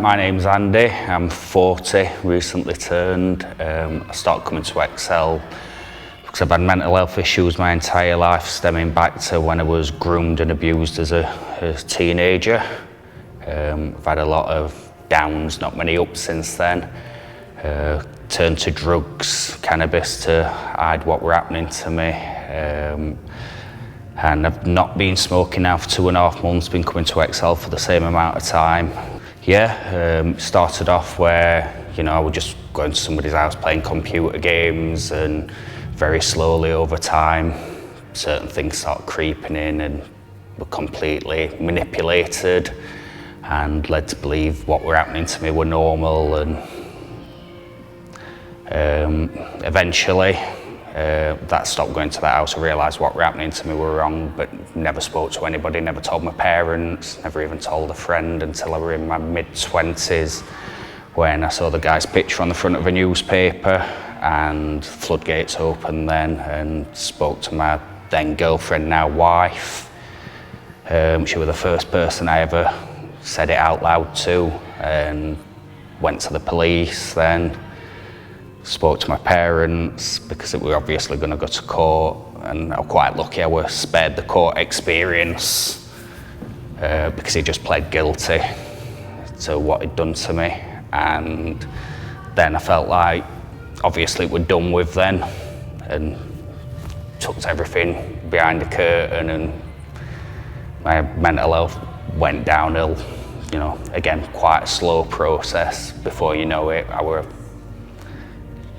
my name's Andy, I'm 40, recently turned. I started coming to Excel because I've had mental health issues my entire life, stemming back to when I was groomed and abused as a teenager. I've had a lot of downs, not many ups since then. Turned to drugs, cannabis to hide what were happening to me. And I've not been smoking now for 2.5 months, been coming to Excel for the same amount of time. Started off where, I would just go into somebody's house playing computer games, and very slowly over time, certain things start creeping in and were completely manipulated and led to believe what were happening to me were normal. And eventually, that stopped going to the house. I realised what were happening to me were wrong, but never spoke to anybody, never told my parents, never even told a friend until I were in my mid-20s, when I saw the guy's picture on the front of a newspaper, and floodgates opened then, and spoke to my then girlfriend, now wife. She was the first person I ever said it out loud to, and went to the police then. Spoke to my parents because we were obviously going to go to court, and I was quite lucky I was spared the court experience because he just pled guilty to what he'd done to me. And then I felt like obviously we're done with then, and tucked everything behind the curtain, and my mental health went downhill. Again, quite a slow process. Before you know it, I were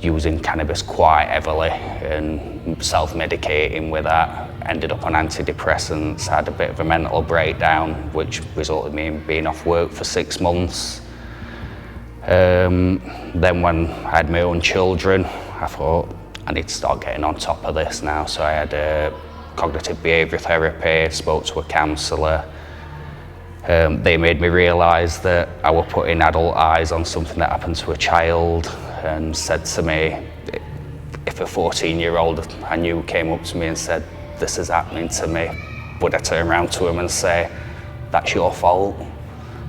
using cannabis quite heavily and self-medicating with that. Ended up on antidepressants, had a bit of a mental breakdown, which resulted in me being off work for 6 months. Then when I had my own children, I thought I need to start getting on top of this now. So I had cognitive behaviour therapy, spoke to a counsellor. They made me realise that I was putting adult eyes on something that happened to a child, and said to me, if a 14-year-old I knew came up to me and said, this is happening to me, would I turn around to him and say, that's your fault?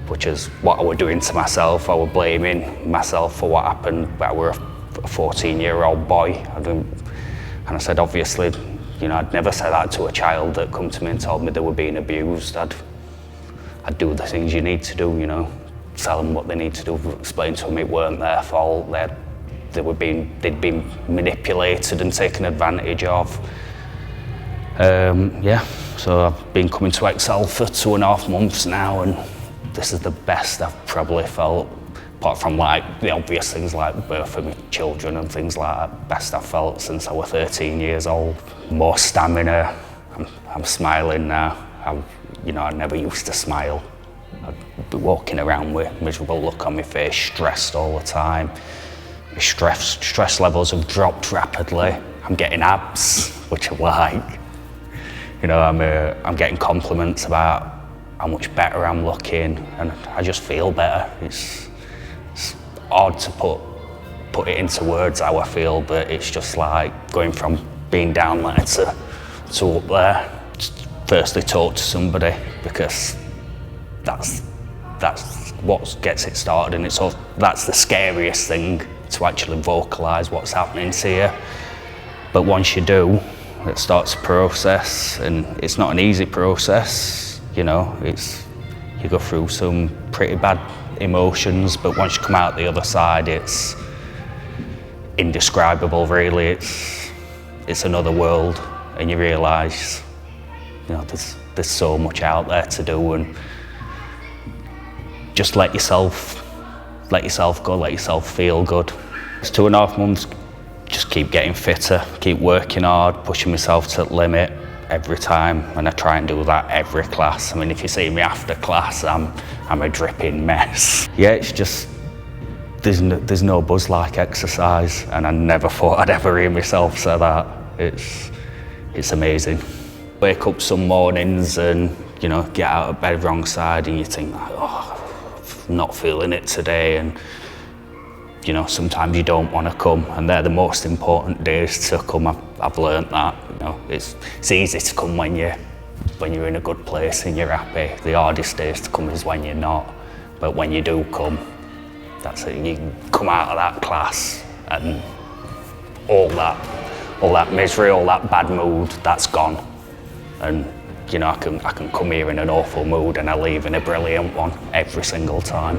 Which is what I was doing to myself. I was blaming myself for what happened, but I were a 14-year-old boy. And I said, obviously, I'd never say that to a child that come to me and told me they were being abused. I'd do the things you need to do, tell them what they need to do, explain to them it weren't their fault, they'd been manipulated and taken advantage of. So I've been coming to Excel for 2.5 months now, and this is the best I've probably felt, apart from the obvious things like birth of my children and things like that. Best I've felt since I was 13 years old. More stamina, I'm smiling now. I never used to smile. I'd be walking around with a miserable look on my face, stressed all the time. My stress levels have dropped rapidly. I'm getting abs, which I like. I'm getting compliments about how much better I'm looking, and I just feel better. It's hard to put it into words how I feel, but it's just like going from being down there to up there. Just firstly talk to somebody, because that's what gets it started, and that's the scariest thing, to actually vocalise what's happening to you. But once you do, it starts a process, and it's not an easy process. You go through some pretty bad emotions, but once you come out the other side, it's indescribable, really. It's another world, and you realise there's so much out there to do, and just let yourself go, let yourself feel good. It's 2.5 months, just keep getting fitter, keep working hard, pushing myself to the limit every time, and I try and do that every class. I mean, if you see me after class, I'm a dripping mess. It's just, there's no buzz like exercise, and I never thought I'd ever hear myself say that. It's amazing. Wake up some mornings and, get out of bed wrong side, and you think, I'm not feeling it today, and sometimes you don't want to come, and they're the most important days to come. I've learned that. It's easy to come when you're in a good place and you're happy. The hardest days to come is when you're not, But when you do come, that's it. You come out of that class and all that misery, all that bad mood, that's gone. And you know, I can come here in an awful mood and I leave in a brilliant one every single time.